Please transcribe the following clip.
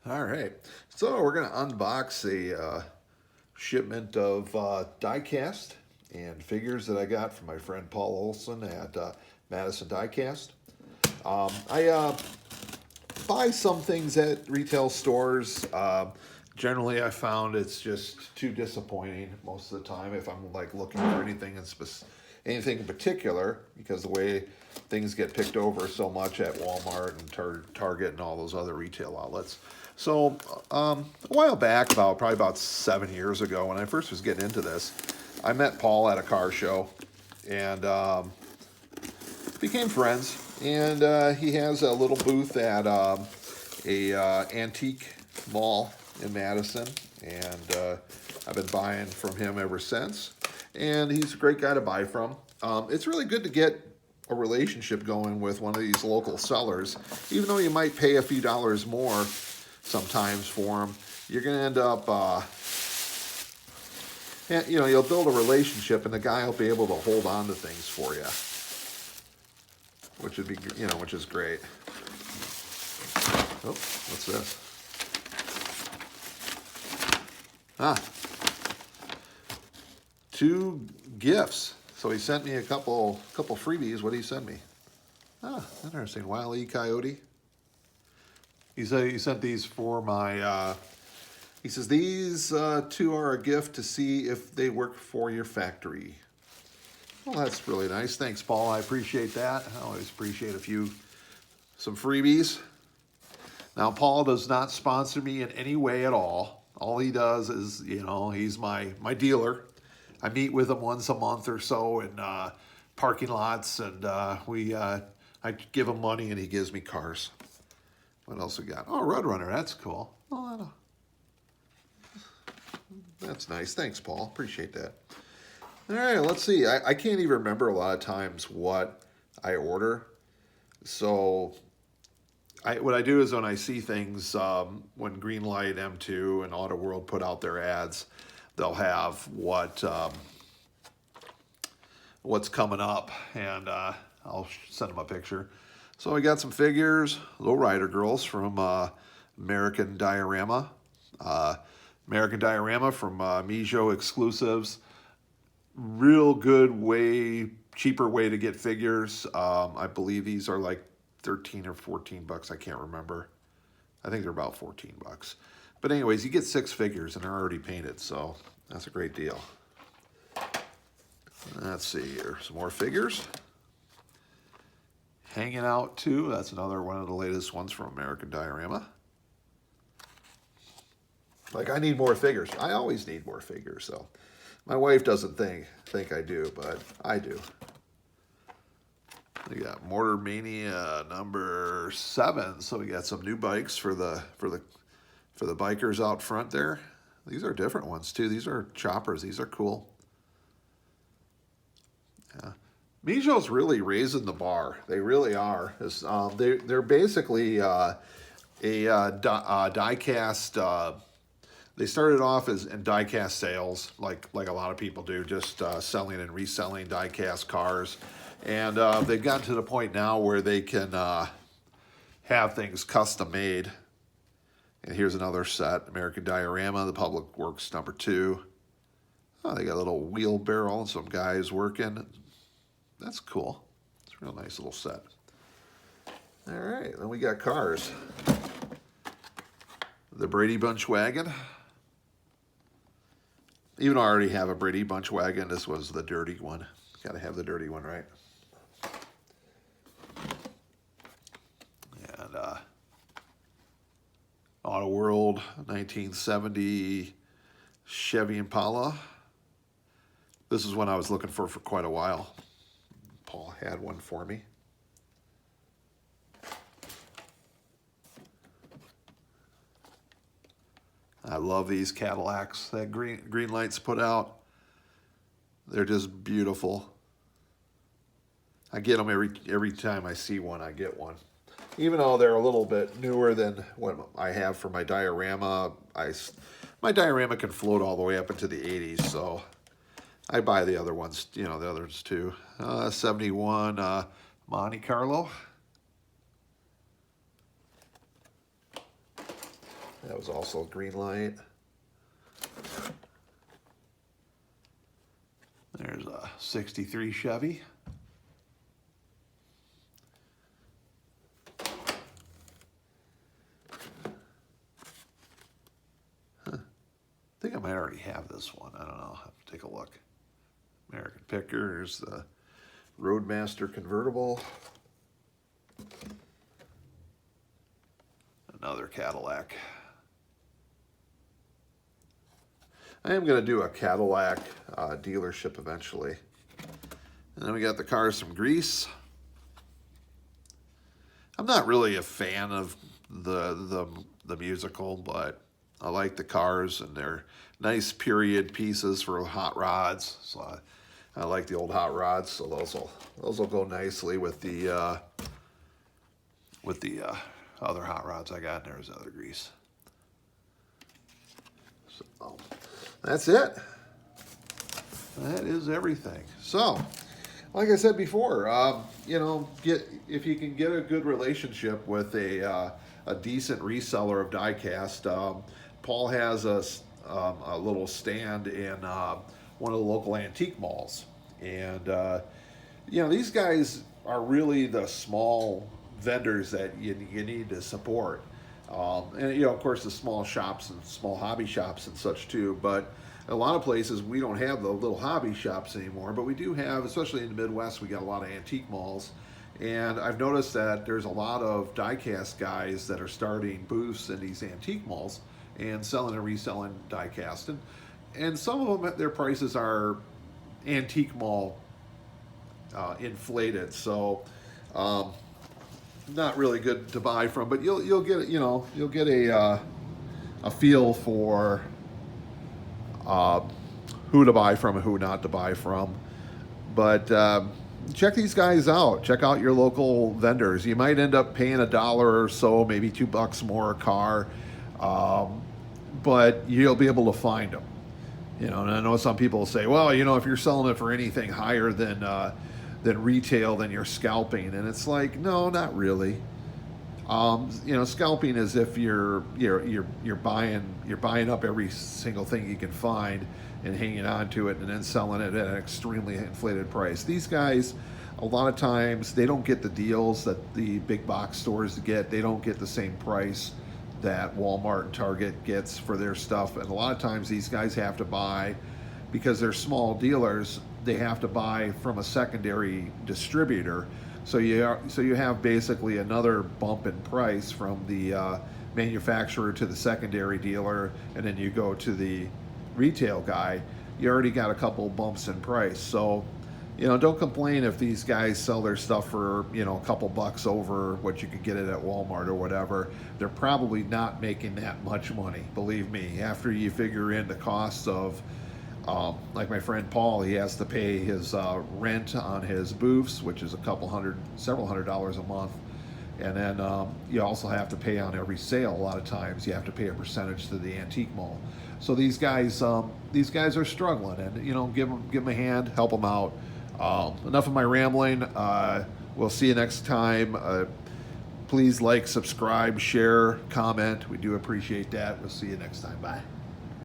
All right, so we're going to unbox a shipment of diecast and figures that I got from my friend Paul Olson at Madison Diecast. I buy some things at retail stores. Generally, I found it's just too disappointing most of the time if I'm like looking for anything in particular, because the way things get picked over so much at Walmart and Target and all those other retail outlets. So a while back, probably about 7 years ago, when I first was getting into this, I met Paul at a car show, and became friends. And he has a little booth at a antique mall in Madison, and I've been buying from him ever since. And he's a great guy to buy from. It's really good to get a relationship going with one of these local sellers, even though you might pay a few dollars more sometimes for them. You're going to end up, you'll build a relationship, and the guy will be able to hold on to things for you, which is great. Oh, what's this? Ah, 2 gifts. So he sent me a couple freebies. What did he send me? Ah, interesting. Wile E. Coyote. He said he sent these for my. He says these 2 are a gift to see if they work for your factory. Well, that's really nice. Thanks, Paul. I appreciate that. I always appreciate some freebies. Now, Paul does not sponsor me in any way at all. All he does is, he's my dealer. I meet with him once a month or so in parking lots, and I give him money, and he gives me cars. What else we got? Oh, Roadrunner. That's cool. Oh, that's nice. Thanks, Paul. Appreciate that. All right, let's see. I can't even remember a lot of times what I order. So what I do is when I see things, when Greenlight, M2, and Auto World put out their ads, they'll have what's coming up, and I'll send them a picture. So I got some figures, Little Rider Girls from American Diorama. American Diorama from Mijo Exclusives. Real good cheaper way to get figures. I believe these are like 13 or 14 bucks. I can't remember. I think they're about 14 bucks. But anyways, you get 6 figures and they're already painted, so that's a great deal. Let's see here, some more figures. Hanging Out 2, that's another one of the latest ones from American Diorama. Like, I need more figures. I always need more figures, so. My wife doesn't think I do, but I do. We got Mortar Mania number 7, so we got some new bikes for the bikers out front there. These are different ones too. These are choppers. These are cool. Yeah. Mijo's really raising the bar. They really are. They're basically a diecast. They started off in diecast sales, like a lot of people do, just selling and reselling diecast cars. And they've gotten to the point now where they can have things custom made. And here's another set, American Diorama, the Public Works number 2. Oh, they got a little wheelbarrow and some guys working. That's cool. It's a real nice little set. All right, then we got cars. The Brady Bunch wagon. Even though I already have a Brady Bunch wagon, this was the dirty one. Got to have the dirty one, right? And Auto World 1970 Chevy Impala. This is one I was looking for quite a while. Paul had one for me. I love these Cadillacs that Greenlight's put out. They're just beautiful. I get them every time I see one, I get one. Even though they're a little bit newer than what I have for my diorama, my diorama can float all the way up into the 80s, so I buy the other ones, the others too. 71 Monte Carlo. That was also a green light. There's a 63 Chevy. I think I might already have this one. I don't know. I'll have to take a look. American Picker. Here's the Roadmaster convertible. Another Cadillac. I am going to do a Cadillac dealership eventually. And then we got the cars from Greece. I'm not really a fan of the musical, but I like the cars, and they're nice period pieces for hot rods. So I like the old hot rods, so those will go nicely with the other hot rods I got. And there's other Grease. So that's it. That is everything. So, like I said before, if you can get a good relationship with a decent reseller of diecast. Paul has a little stand in one of the local antique malls, and these guys are really the small vendors that you need to support. And of course, the small shops and small hobby shops and such too. But a lot of places we don't have the little hobby shops anymore, but we do have, especially in the Midwest, we got a lot of antique malls. And I've noticed that there's a lot of diecast guys that are starting booths in these antique malls and selling and reselling diecast. And some of them, their prices are antique mall inflated. So not really good to buy from, but you'll get a feel for who to buy from and who not to buy from. But check these guys out. Check out your local vendors. You might end up paying $1 or so, maybe $2 more a car, but you'll be able to find them. And I know some people say, well, if you're selling it for anything higher than retail, then you're scalping, and it's like, no, not really. Scalping is if you're buying up every single thing you can find and hanging on to it and then selling it at an extremely inflated price. These guys, a lot of times, they don't get the deals that the big box stores get. They don't get the same price that Walmart and Target gets for their stuff. And a lot of times these guys have to buy, because they're small dealers, they have to buy from a secondary distributor. So you have basically another bump in price from the manufacturer to the secondary dealer, and then you go to the retail guy. You already got a couple bumps in price. So, don't complain if these guys sell their stuff for, a couple bucks over what you could get it at Walmart or whatever. They're probably not making that much money, believe me. After you figure in the costs of, like my friend Paul, he has to pay his rent on his booths, which is several $100s a month. And then you also have to pay on every sale. A lot of times you have to pay a percentage to the antique mall. So these guys are struggling, and give them a hand, help them out. Enough of my rambling. We'll see you next time. Please like, subscribe, share, comment. We do appreciate that. We'll see you next time. Bye.